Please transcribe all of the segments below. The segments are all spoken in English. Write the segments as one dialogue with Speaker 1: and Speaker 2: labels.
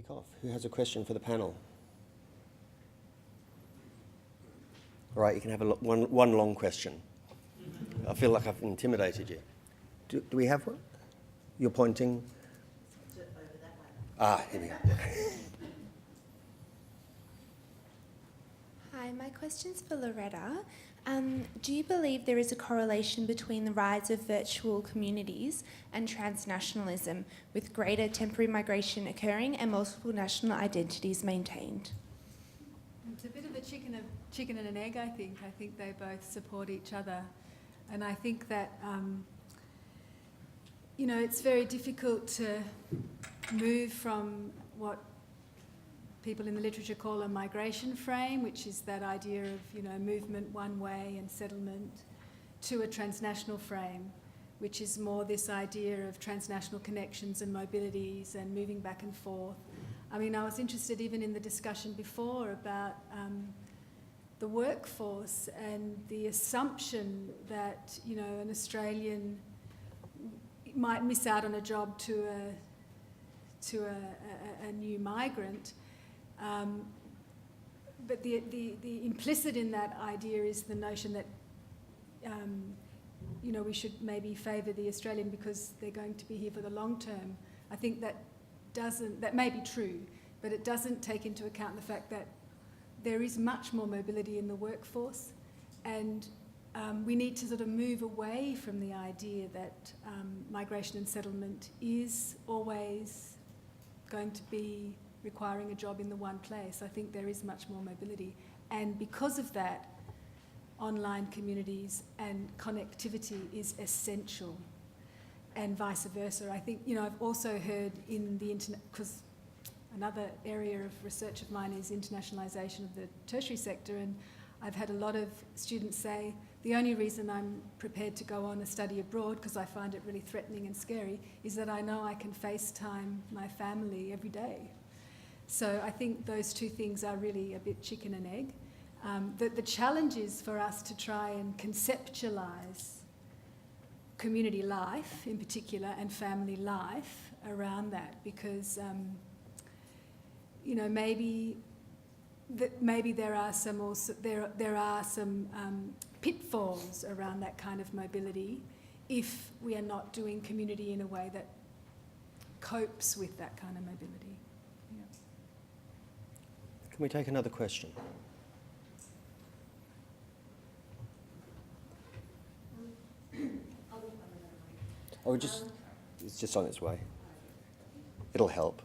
Speaker 1: kick off. Who has a question for the panel? All right, you can have one long question. I feel like I've intimidated you. Do we have one? You're pointing?
Speaker 2: Over that way.
Speaker 1: Ah, here we go.
Speaker 3: Hi, my question's for Loretta. Do you believe there is a correlation between the rise of virtual communities and transnationalism, with greater temporary migration occurring and multiple national identities maintained?
Speaker 4: It's a bit of a chicken and an egg, I think. I think they both support each other. And I think that, it's very difficult to move from what people in the literature call a migration frame, which is that idea of, movement one way and settlement, to a transnational frame, which is more this idea of transnational connections and mobilities and moving back and forth. I mean, I was interested even in the discussion before about the workforce and the assumption that, an Australian might miss out on a job to a new migrant. But the implicit in that idea is the notion that, we should maybe favour the Australian because they're going to be here for the long term. I think that may be true, but it doesn't take into account the fact that there is much more mobility in the workforce, and we need to sort of move away from the idea that migration and settlement is always going to be requiring a job in the one place. I think there is much more mobility, and because of that, online communities and connectivity is essential, and vice versa. I think, I've also heard in the internet, because another area of research of mine is internationalisation of the tertiary sector, and I've had a lot of students say, the only reason I'm prepared to go on a study abroad, because I find it really threatening and scary, is that I know I can FaceTime my family every day. So I think those two things are really a bit chicken and egg. The challenge is for us to try and conceptualise community life in particular and family life around that, because maybe there are some pitfalls around that kind of mobility if we are not doing community in a way that copes with that kind of mobility. Yeah.
Speaker 1: Can we take another question? Oh, it's just on its way. It'll help.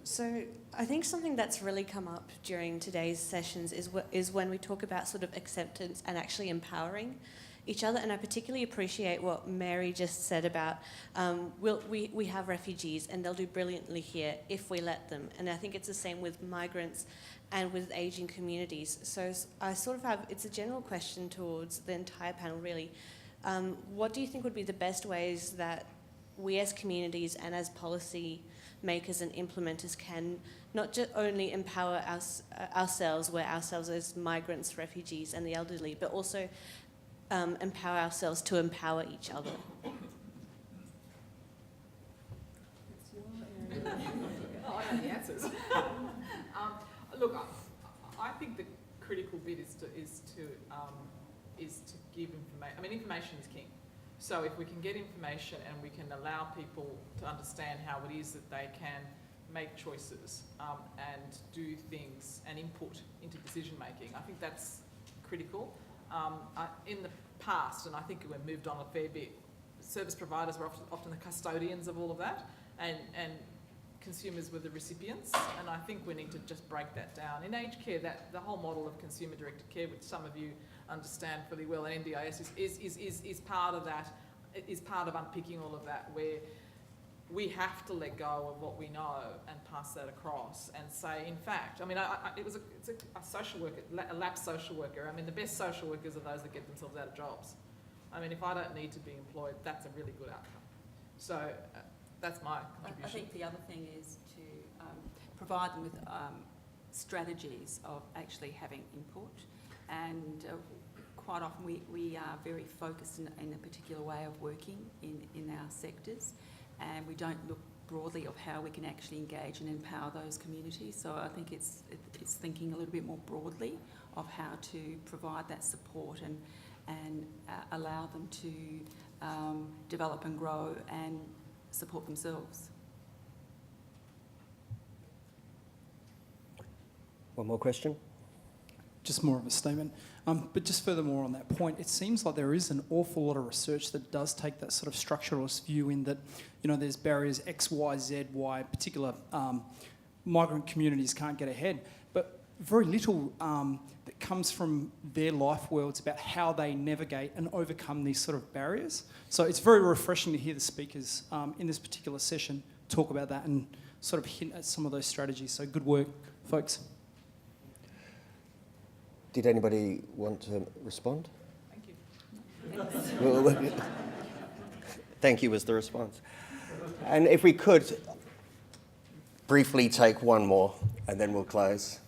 Speaker 2: So I think something that's really come up during today's sessions is when we talk about sort of acceptance and actually empowering each other. And I particularly appreciate what Mary just said about we have refugees and they'll do brilliantly here if we let them. And I think it's the same with migrants and with ageing communities. So I sort of have, it's a general question towards the entire panel really. What do you think would be the best ways that we as communities and as policy makers and implementers can not just only empower ourselves as migrants, refugees and the elderly, but also empower ourselves to empower each other?
Speaker 5: It's your area. Oh, I know the answers. Look, I think the critical bit is to give information. I mean, information is king. So if we can get information and we can allow people to understand how it is that they can make choices and do things and input into decision making, I think that's critical. In the past, and I think we've moved on a fair bit, service providers were often the custodians of all of that, and consumers were the recipients, and I think we need to just break that down. In aged care, that the whole model of consumer-directed care, which some of you understand fully well, and NDIS is part of that, is part of unpicking all of that, where we have to let go of what we know and pass that across and say, in fact, I mean, it's a social worker, a lapsed social worker. I mean, the best social workers are those that get themselves out of jobs. I mean, if I don't need to be employed, that's a really good outcome. So that's my contribution.
Speaker 6: I think the other thing is to provide them with strategies of actually having input, and quite often we are very focused in a particular way of working in our sectors, and we don't look broadly of how we can actually engage and empower those communities. So I think it's thinking a little bit more broadly of how to provide that support and allow them to develop and grow and support themselves.
Speaker 1: One more question?
Speaker 7: Just more of a statement. But just furthermore on that point, it seems like there is an awful lot of research that does take that sort of structuralist view in that, there's barriers X, Y, Z, why particular migrant communities can't get ahead. But very little that comes from their life worlds about how they navigate and overcome these sort of barriers. So it's very refreshing to hear the speakers in this particular session talk about that and sort of hint at some of those strategies. So good work, folks.
Speaker 1: Did anybody want to respond?
Speaker 5: Thank you.
Speaker 1: Thank you was the response. And if we could briefly take one more and then we'll close.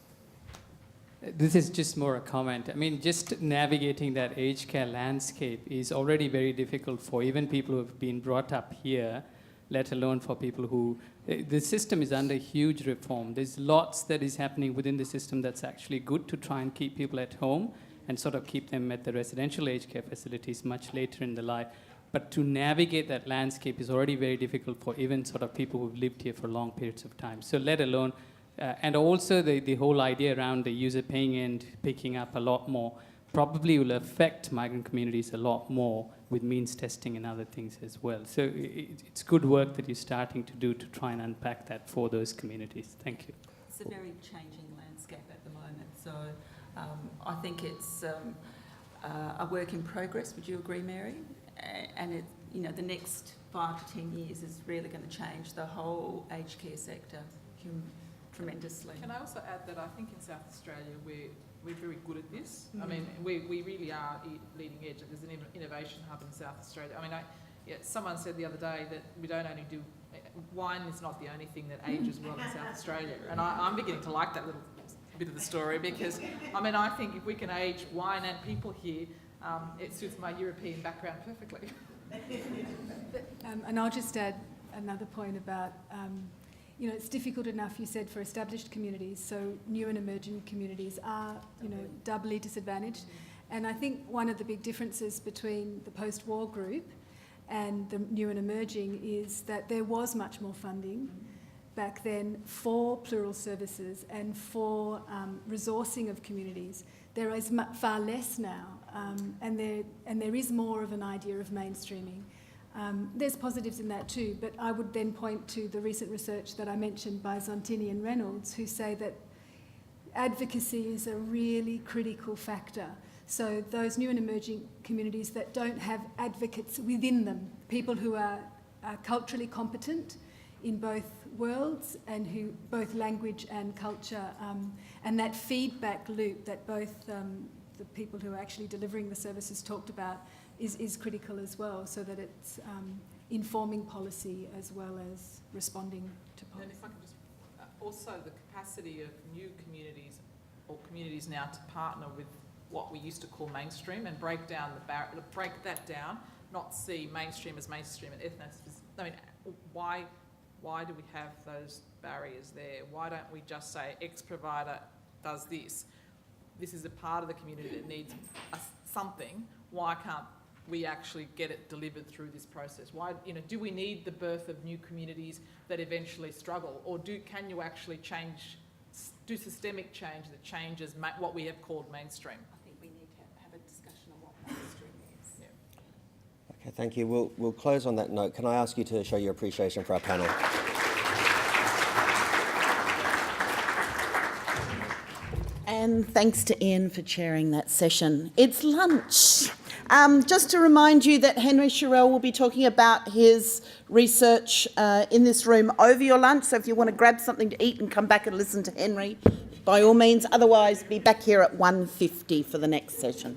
Speaker 8: This is just more a comment. I mean, just navigating that aged care landscape is already very difficult for even people who have been brought up here, let alone for people who... The system is under huge reform. There's lots that is happening within the system that's actually good to try and keep people at home and sort of keep them at the residential aged care facilities much later in the life. But to navigate that landscape is already very difficult for even sort of people who've lived here for long periods of time. So let alone... and also the whole idea around the user paying and picking up a lot more probably will affect migrant communities a lot more with means testing and other things as well. So it's good work that you're starting to do to try and unpack that for those communities. Thank you.
Speaker 6: It's a very changing landscape at the moment. So I think it's a work in progress. Would you agree, Mary? And the next 5 to 10 years is really going to change the whole aged care sector tremendously.
Speaker 5: Can I also add that I think in South Australia we're very good at this. I mean, we really are leading edge. There's an innovation hub in South Australia. I mean, someone said the other day that we don't only do... Wine is not the only thing that ages well in South Australia. And I'm beginning to like that little bit of the story because, I mean, I think if we can age wine and people here, it suits my European background perfectly.
Speaker 4: And I'll just add another point about... it's difficult enough, you said, for established communities, so new and emerging communities are, doubly disadvantaged. And I think one of the big differences between the post-war group and the new and emerging is that there was much more funding back then for plural services and for resourcing of communities. There is far less now, and there is more of an idea of mainstreaming. There's positives in that too, but I would then point to the recent research that I mentioned by Zontini and Reynolds, who say that advocacy is a really critical factor. So those new and emerging communities that don't have advocates within them, people who are culturally competent in both worlds and who both language and culture, and that feedback loop that both the people who are actually delivering the services talked about is critical as well, so that it's informing policy as well as responding to policy.
Speaker 5: And if I can just... also the capacity of new communities or communities now to partner with what we used to call mainstream and break down break that down, not see mainstream as mainstream and ethno... I mean, why do we have those barriers there? Why don't we just say X provider does this? This is a part of the community that needs something. Why can't we actually get it delivered through this process? Why, do we need the birth of new communities that eventually struggle, or can you actually do systemic change that changes what we have called mainstream?
Speaker 6: I think we need to have a discussion on what mainstream is.
Speaker 5: Yeah.
Speaker 1: Okay, thank you. We'll close on that note. Can I ask you to show your appreciation for our panel?
Speaker 9: And thanks to Ian for chairing that session. It's lunch. Just to remind you that Henry Sherrill will be talking about his research in this room over your lunch. So if you want to grab something to eat and come back and listen to Henry, by all means. Otherwise, be back here at 1:50 for the next session.